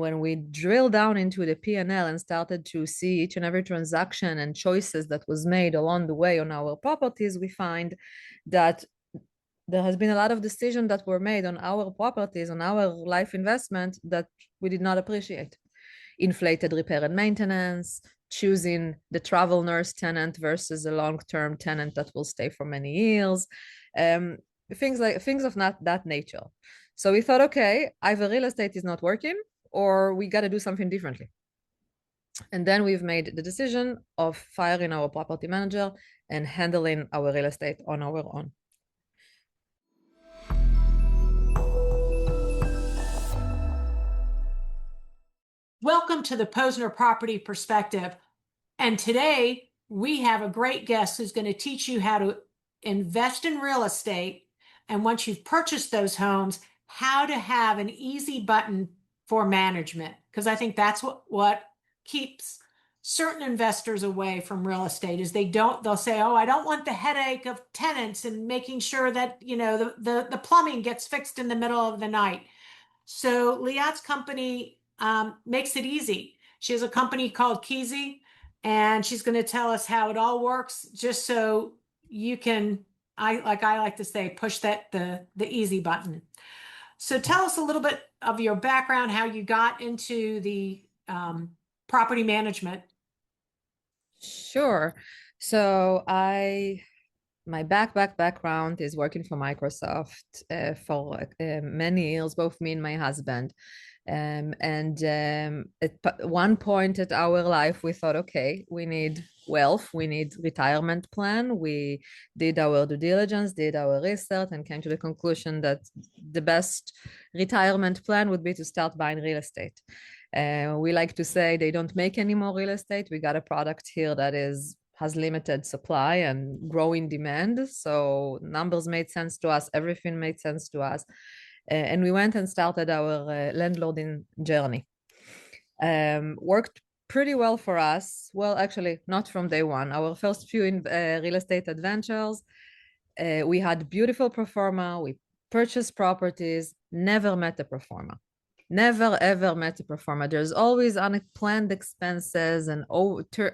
When we drill down into the P&L and started to see each and every transaction and choices that was made along the way on our properties, we find that there has been a lot of decisions that were made on our properties, on our life investment that we did not appreciate. Inflated repair and maintenance, choosing the travel nurse tenant versus a long-term tenant that will stay for many years, things of that nature. So we thought, okay, either real estate is not working or we got to do something differently. And then we've made the decision of firing our property manager and handling our real estate on our own. Welcome to the Posner Property Perspective. And today we have a great guest who's going to teach you how to invest in real estate. And once you've purchased those homes, how to have an easy button for management. Because I think that's what keeps certain investors away from real estate is they'll say, oh, I don't want the headache of tenants and making sure that, the plumbing gets fixed in the middle of the night. So Liat's company makes it easy. She has a company called Keasy, and she's going to tell us how it all works, just so you can, I like to say, push the easy button. So tell us a little bit of your background, how you got into the property management. Sure. So my background is working for Microsoft for many years, both me and my husband. At one point at our life, we thought, okay, we need wealth, we need retirement plan. We did our due diligence, did our research, and came to the conclusion that the best retirement plan would be to start buying real estate. We like to say they don't make any more real estate. We got a product here that has limited supply and growing demand. So numbers made sense to us. Everything made sense to us. And we went and started our landlording journey. Worked pretty well for us. Well, actually, not from day one. Our first few real estate adventures, we had beautiful pro forma. We purchased properties, never met a pro forma. Never ever met a pro forma. There's always unplanned expenses and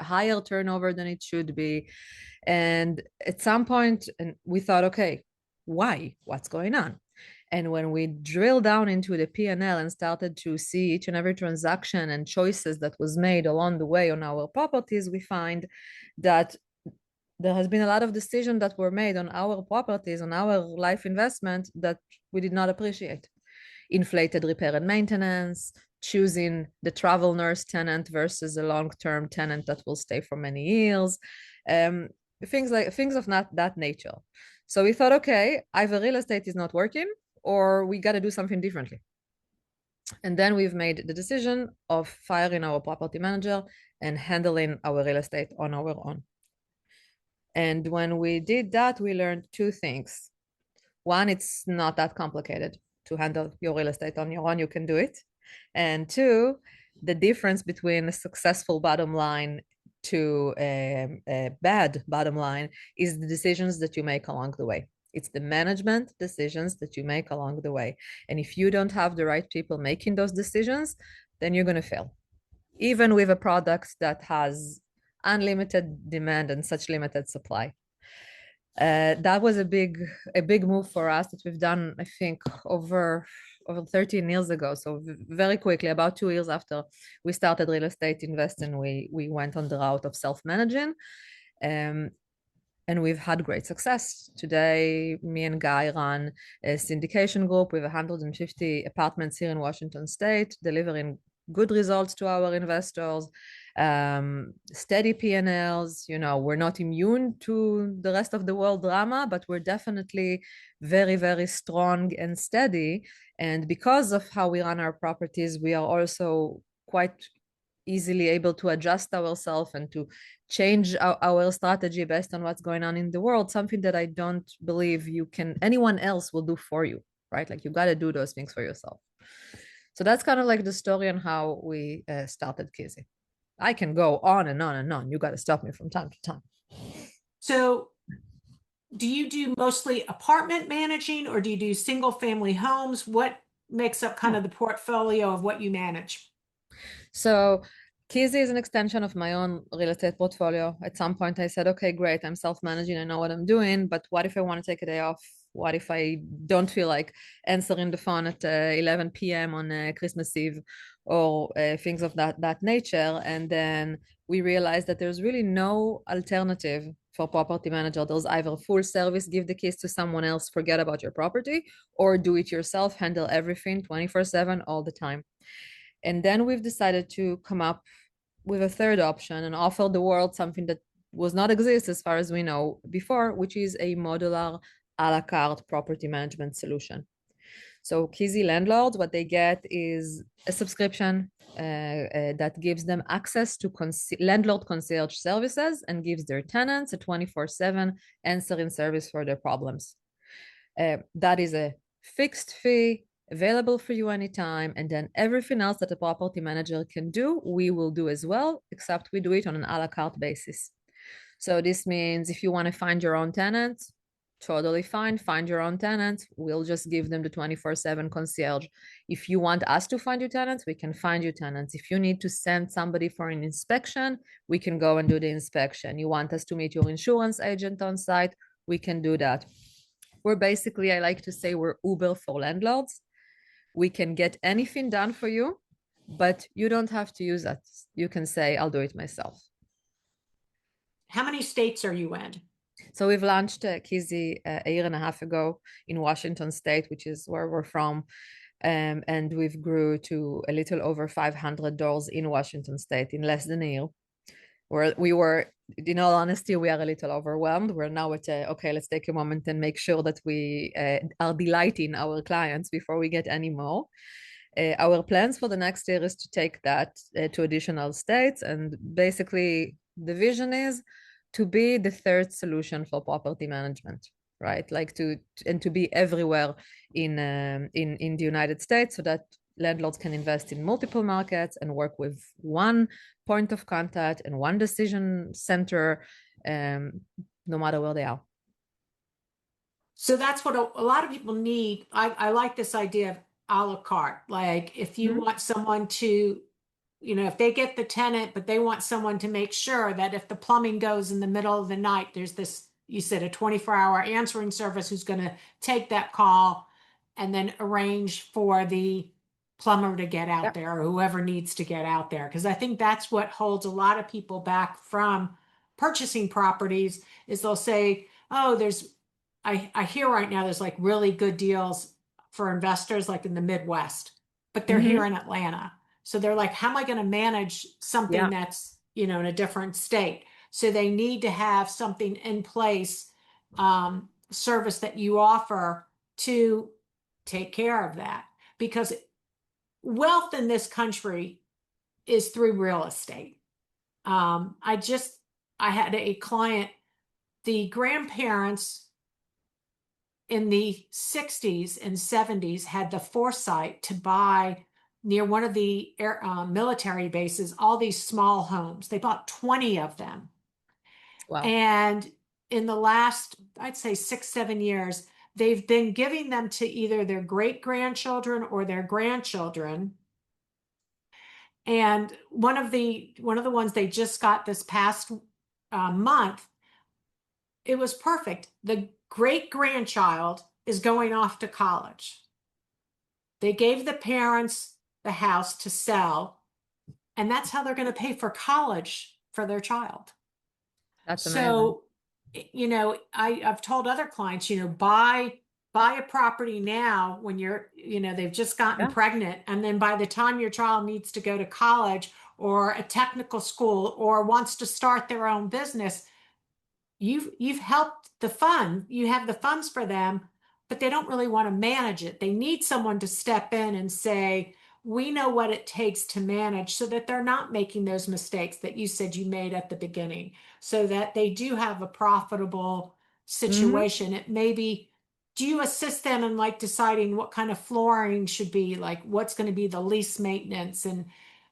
higher turnover than it should be. And at some point, we thought, okay, why? What's going on? And when we drill down into the P&L and started to see each and every transaction and choices that was made along the way on our properties, we find that there has been a lot of decisions that were made on our properties, on our life investment that we did not appreciate. Inflated repair and maintenance, choosing the travel nurse tenant versus a long-term tenant that will stay for many years, things of that nature. So we thought, okay, either real estate is not working or we got to do something differently. And then we've made the decision of firing our property manager and handling our real estate on our own. And when we did that, we learned two things. One, it's not that complicated to handle your real estate on your own. You can do it. And two, the difference between a successful bottom line to a bad bottom line is the decisions that you make along the way. It's the management decisions that you make along the way. And if you don't have the right people making those decisions, then you're going to fail. Even with a product that has unlimited demand and such limited supply. That was a big move for us that we've done, I think, over 13 years ago. So very quickly, about 2 years after we started real estate investing, we went on the route of self-managing. And we've had great success. Today, me and Guy run a syndication group with 150 apartments here in Washington State, delivering good results to our investors, steady P&Ls. We're not immune to the rest of the world drama, but we're definitely very, very strong and steady. And because of how we run our properties, we are also quite easily able to adjust ourselves and to change our strategy based on what's going on in the world, something that I don't believe anyone else will do for you, right? Like you got to do those things for yourself. So that's kind of like the story on how we started Keasy. I can go on and on and on. You got to stop me from time to time. So do you do mostly apartment managing or do you do single family homes? What makes up kind of the portfolio of what you manage? So Keasy is an extension of my own real estate portfolio. At some point, I said, okay, great, I'm self-managing, I know what I'm doing, but what if I want to take a day off? What if I don't feel like answering the phone at 11 p.m. on Christmas Eve or things of that nature? And then we realized that there's really no alternative for property manager. There's either full service, give the keys to someone else, forget about your property, or do it yourself, handle everything 24/7 all the time. And then we've decided to come up with a third option and offer the world something that was not exist as far as we know before, which is a modular a la carte property management solution. So Keasy landlords, what they get is a subscription that gives them access to landlord concierge services and gives their tenants a 24/7 answering service for their problems. That is a fixed fee available for you anytime, and then everything else that a property manager can do, we will do as well, except we do it on an a la carte basis. So this means if you want to find your own tenant, totally fine, find your own tenant. We'll just give them the 24/7 concierge. If you want us to find you tenants, we can find you tenants. If you need to send somebody for an inspection, we can go and do the inspection. You want us to meet your insurance agent on site, we can do that. We're basically, I like to say, we're Uber for landlords. We can get anything done for you, but you don't have to use us. You can say, I'll do it myself. How many states are you in? So we've launched Keasy a year and a half ago in Washington State, which is where we're from. And we've grew to a little over 500 doors in Washington State in less than a year. Where we were, in all honesty, we are a little overwhelmed. We're now at, okay, let's take a moment and make sure that we are delighting our clients before we get any more. Our plans for the next year is to take that to additional states. And basically, the vision is to be the third solution for property management, right? Like to be everywhere in the United States, so that landlords can invest in multiple markets and work with one point of contact and one decision center, no matter where they are. So that's what a lot of people need. I like this idea of a la carte. Like if you want someone to, if they get the tenant, but they want someone to make sure that if the plumbing goes in the middle of the night, there's this, you said, a 24-hour answering service who's going to take that call and then arrange for the plumber to get out there, or whoever needs to get out there. Because I think that's what holds a lot of people back from purchasing properties is they'll say, oh, I hear right now there's like really good deals for investors like in the Midwest, but they're here in Atlanta. So they're like, how am I going to manage something that's, in a different state? So they need to have something in place, service that you offer to take care of that. Because wealth in this country is through real estate. I had a client, the grandparents in the 60s and 70s had the foresight to buy near one of the military bases all these small homes. They bought 20 of them. Wow. And in the last, I'd say 6-7 years, they've been giving them to either their great-grandchildren or their grandchildren. And one of the ones they just got this past month, it was perfect. The great-grandchild is going off to college. They gave the parents the house to sell, and that's how they're going to pay for college for their child. That's amazing. So, I've told other clients, buy a property now when you're, they've just gotten pregnant, and then by the time your child needs to go to college or a technical school or wants to start their own business, you've helped the fund. You have the funds for them, but they don't really want to manage it. They need someone to step in and say, we know what it takes to manage, so that they're not making those mistakes that you said you made at the beginning, so that they do have a profitable situation. It may be, do you assist them in like deciding what kind of flooring should be, like what's going to be the least maintenance, and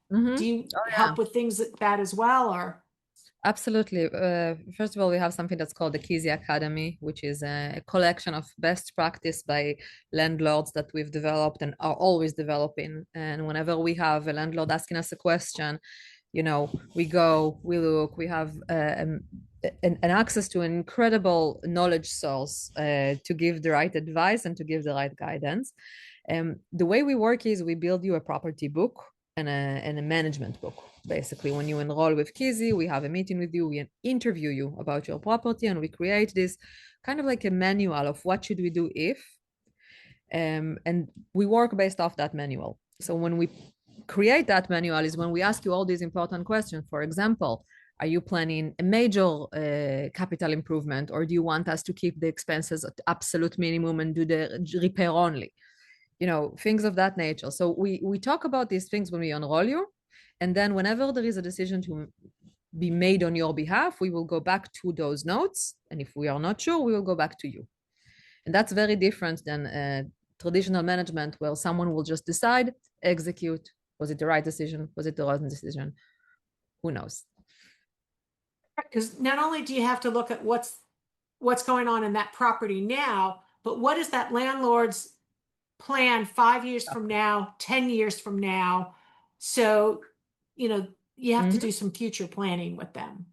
do you help with things like that as well? Or Absolutely. First of all, we have something that's called the Keasey Academy, which is a collection of best practice by landlords that we've developed and are always developing. And whenever we have a landlord asking us a question, you know, we go, we look, we have an access to an incredible knowledge source to give the right advice and to give the right guidance. The way we work is we build you a property book and a management book. Basically, when you enroll with Keasy, we have a meeting with you, we interview you about your property, and we create this kind of like a manual of what should we do if, and we work based off that manual. So when we create that manual is when we ask you all these important questions. For example, are you planning a major capital improvement, or do you want us to keep the expenses at absolute minimum and do the repair only? You know, things of that nature. So we talk about these things when we enroll you. And then whenever there is a decision to be made on your behalf, we will go back to those notes. And if we are not sure, we will go back to you. And that's very different than traditional management where someone will just decide, execute. Was it the right decision? Was it the wrong decision? Who knows? Because not only do you have to look at what's going on in that property now, but what is that landlord's plan 5 years from now, 10 years from now? So, you know, you have to do some future planning with them.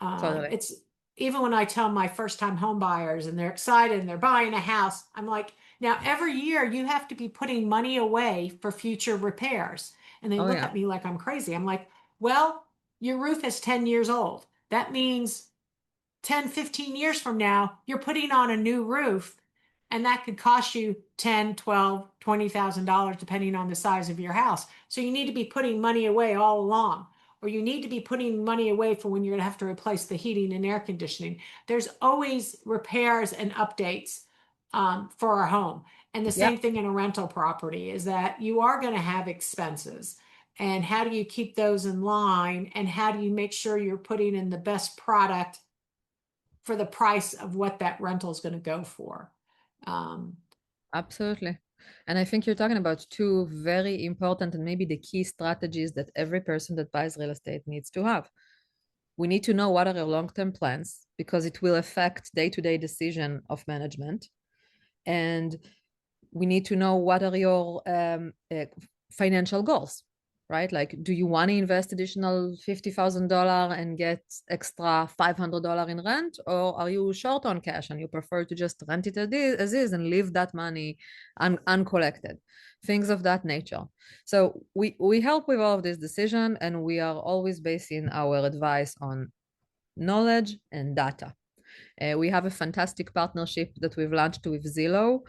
Totally. It's even when I tell my first time home buyers and they're excited and they're buying a house, I'm like, now every year you have to be putting money away for future repairs. And they look at me like I'm crazy. I'm like, well, your roof is 10 years old. That means 10, 15 years from now, you're putting on a new roof, and that could cost you $10, $12, $20,000 depending on the size of your house. So you need to be putting money away all along, or you need to be putting money away for when you're going to have to replace the heating and air conditioning. There's always repairs and updates for our home. And the same thing in a rental property is that you are going to have expenses. And how do you keep those in line? And how do you make sure you're putting in the best product for the price of what that rental is going to go for? Absolutely. And I think you're talking about two very important and maybe the key strategies that every person that buys real estate needs to have. We need to know what are our long-term plans because it will affect day-to-day decision of management. And we need to know what are your financial goals, right? Like, do you want to invest additional $50,000 and get extra $500 in rent, or are you short on cash and you prefer to just rent it as is and leave that money uncollected? Things of that nature. So we help with all of this decision, and we are always basing our advice on knowledge and data. We have a fantastic partnership that we've launched with Zillow,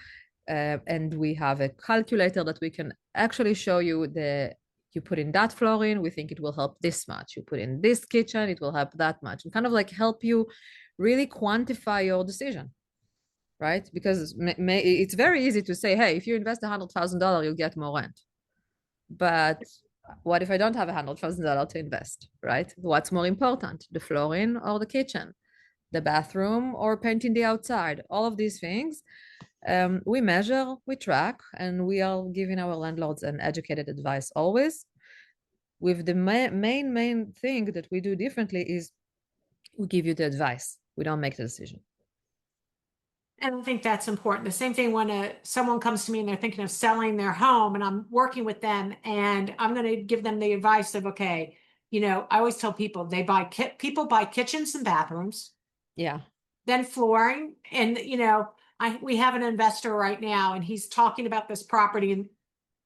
and we have a calculator that we can actually show you you put in that flooring, we think it will help this much. You put in this kitchen, it will help that much, and kind of like help you really quantify your decision, right? Because it's very easy to say, hey, if you invest $100,000, you'll get more rent. But what if I don't have $100,000 to invest, right? What's more important, the flooring or the kitchen, the bathroom or painting the outside? All of these things we measure, we track, and we are giving our landlords an educated advice always. With the main thing that we do differently is we give you the advice. We don't make the decision. And I think that's important. The same thing when someone comes to me and they're thinking of selling their home and I'm working with them and I'm going to give them the advice of, okay, you know, I always tell people people buy kitchens and bathrooms. Yeah. Then flooring. And, you know, we have an investor right now and he's talking about this property and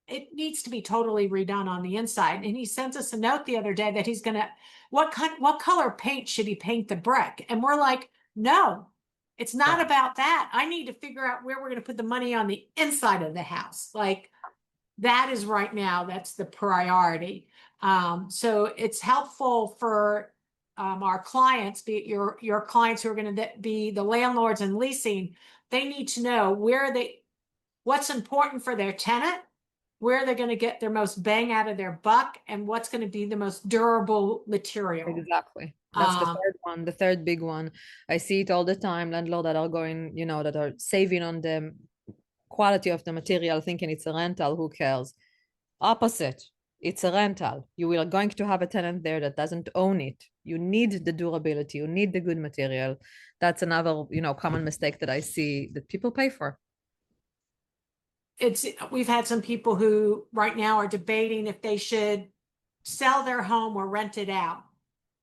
it needs to be totally redone on the inside. And he sends us a note the other day that he's going to, what color paint should he paint the brick? And we're like, no, it's not about that. I need to figure out where we're going to put the money on the inside of the house. Like that is right now, that's the priority. So it's helpful for our clients, be it your clients who are going to be the landlords and leasing. They need to know what's important for their tenant, where they're going to get their most bang out of their buck, and what's going to be the most durable material. Exactly. That's the third one, the third big one. I see it all the time, landlords that are going, you know, that are saving on the quality of the material, thinking it's a rental, who cares? Opposite. it's a rental. You are going to have a tenant there that doesn't own it. You need the durability, you need the good material. That's another, common mistake that I see that people pay for. We've had some people who right now are debating if they should sell their home or rent it out.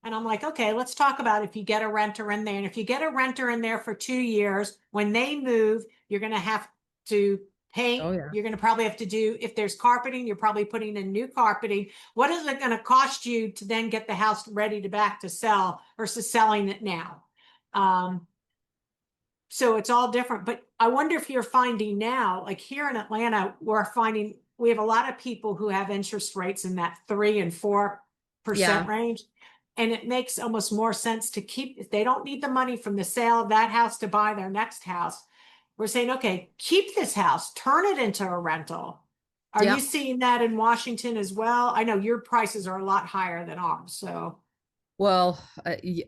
And I'm like, okay, let's talk about if you get a renter in there. And if you get a renter in there for 2 years, when they move, you're going to have to paint. Oh, yeah. You're going to probably have to do, if there's carpeting, you're probably putting in new carpeting. What is it going to cost you to then get the house ready to back to sell versus selling it now? So it's all different. But I wonder if you're finding now, like here in Atlanta, we have a lot of people who have interest rates in that 3 and 4% Yeah. range. And it makes almost more sense to keep, if they don't need the money from the sale of that house to buy their next house, we're saying, okay, keep this house, turn it into a rental. Are Yeah. you seeing that in Washington as well? I know your prices are a lot higher than ours. So, Well,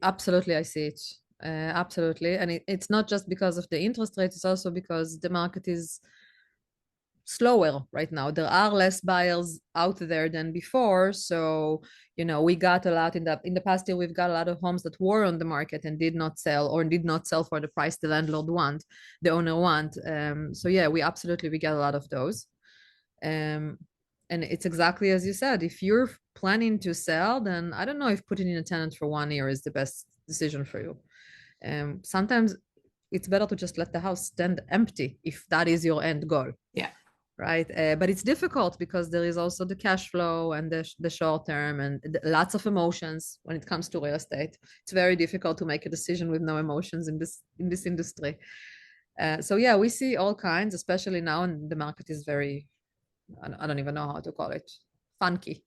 absolutely, I see it. Absolutely. And it's not just because of the interest rate, it's also because the market is slower right now. There are less buyers out there than before. So, we got a lot in the past year, we've got a lot of homes that were on the market and did not sell or did not sell for the price the the owner want. So yeah, we get a lot of those. And it's exactly as you said, if you're planning to sell, then I don't know if putting in a tenant for 1 year is the best decision for you. Sometimes it's better to just let the house stand empty if that is your end goal. yeah. Right. But it's difficult because there is also the cash flow and the short term and lots of emotions when it comes to real estate. It's very difficult to make a decision with no emotions in this industry. So yeah, we see all kinds, especially now, and the market is very, I don't even know how to call it, funky.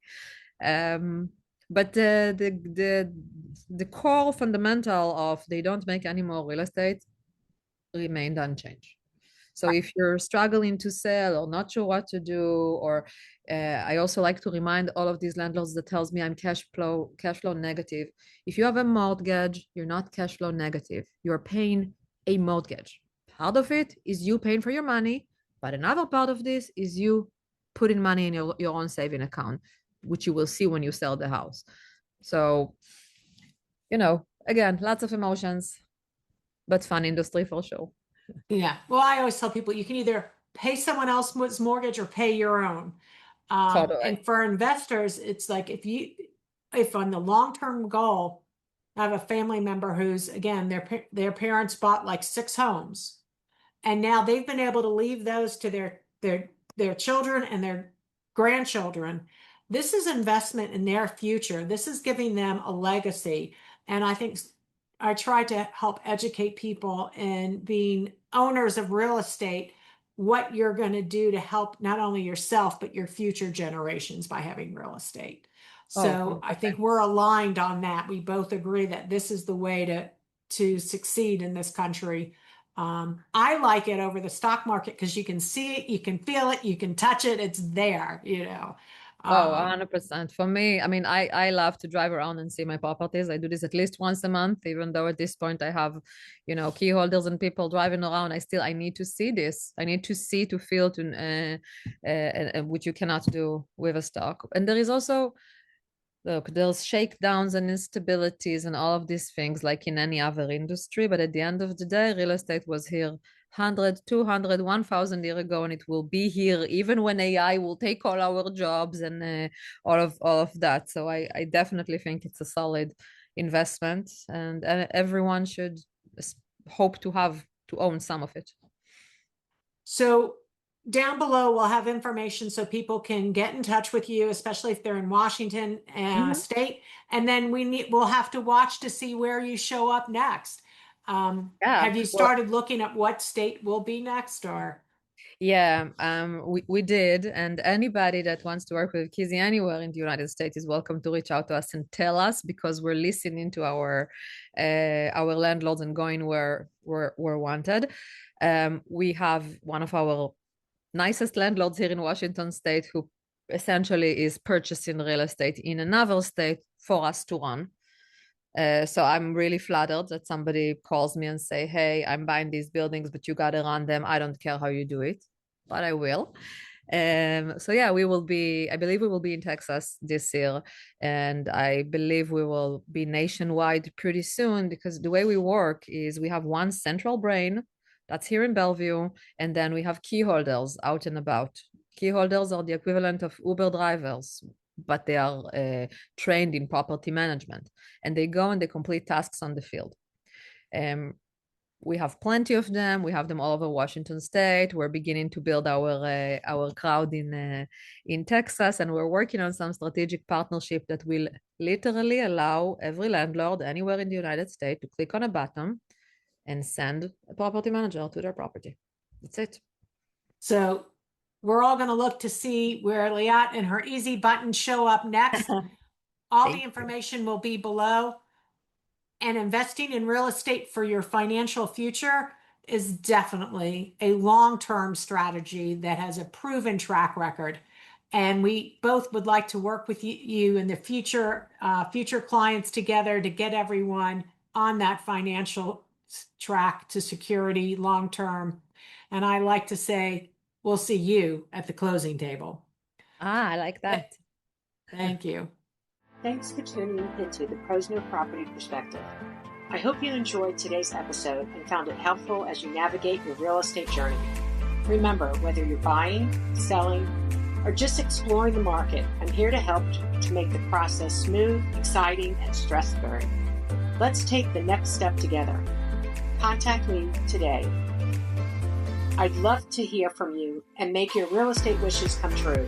But the core fundamental of they don't make any more real estate remained unchanged. So if you're struggling to sell or not sure what to do, or I also like to remind all of these landlords that tells me I'm cash flow negative. If you have a mortgage, you're not cash flow negative. You're paying a mortgage. Part of it is you paying for your money, but another part of this is you putting money in your own saving account, which you will see when you sell the house. So, again, lots of emotions, but fun industry for sure. Yeah. Well, I always tell people you can either pay someone else's mortgage or pay your own. Totally. And for investors, it's like if on the long-term goal, I have a family member who's, again, their parents bought like 6 homes, and now they've been able to leave those to their children and their grandchildren. This is investment in their future. This is giving them a legacy. And I think I try to help educate people in being owners of real estate, what you're going to do to help not only yourself, but your future generations by having real estate. Oh, So I think 100%. we're aligned on that. We both agree that this is the way to succeed in this country. I like it over the stock market because you can see it, you can feel it, you can touch it, it's there. Oh, Um, 100%. For me, I mean, I love to drive around and see my properties. I do this at least once a month, even though at this point I have, key holders and people driving around. I need to see this. I need to see, to feel, which you cannot do with a stock. And there is also, look, there's shakedowns and instabilities and all of these things like in any other industry. But at the end of the day, real estate was here 100, 200, 1,000 years ago, and it will be here even when AI will take all our jobs and all of that. So I definitely think it's a solid investment, and everyone should hope to own some of it. So down below, we'll have information so people can get in touch with you, especially if they're in Washington Mhm. state. And then we'll have to watch to see where you show up next. Yeah. Have you Well, started looking at what state will be next, or? yeah, we did. And anybody that wants to work with Keasy anywhere in the United States is welcome to reach out to us and tell us, because we're listening to our landlords and going where we're wanted. We have one of our nicest landlords here in Washington state who essentially is purchasing real estate in another state for us to run. So I'm really flattered that somebody calls me and say, hey, I'm buying these buildings, but you got to run them. I don't care how you do it, but I will. So yeah, I believe we will be in Texas this year, and I believe we will be nationwide pretty soon, because the way we work is we have one central brain that's here in Bellevue, and then we have key holders out and about. Key holders are the equivalent of Uber drivers, but they are trained in property management, and they go and they complete tasks on the field. We have plenty of them. We have them all over Washington State. We're beginning to build our crowd in Texas, and we're working on some strategic partnership that will literally allow every landlord anywhere in the United States to click on a button and send a property manager to their property. That's it. So we're all going to look to see where Liat and her easy buttons show up next. All the information will be below. And investing in real estate for your financial future is definitely a long-term strategy that has a proven track record. And we both would like to work with you in the future, future clients together to get everyone on that financial track to security long-term. And I like to say, we'll see you at the closing table. I like that. Thank you. Thanks for tuning into the Posner Property Perspective. I hope you enjoyed today's episode and found it helpful as you navigate your real estate journey. Remember, whether you're buying, selling, or just exploring the market, I'm here to help to make the process smooth, exciting, and stress-free. Let's take the next step together. Contact me today. I'd love to hear from you and make your real estate wishes come true.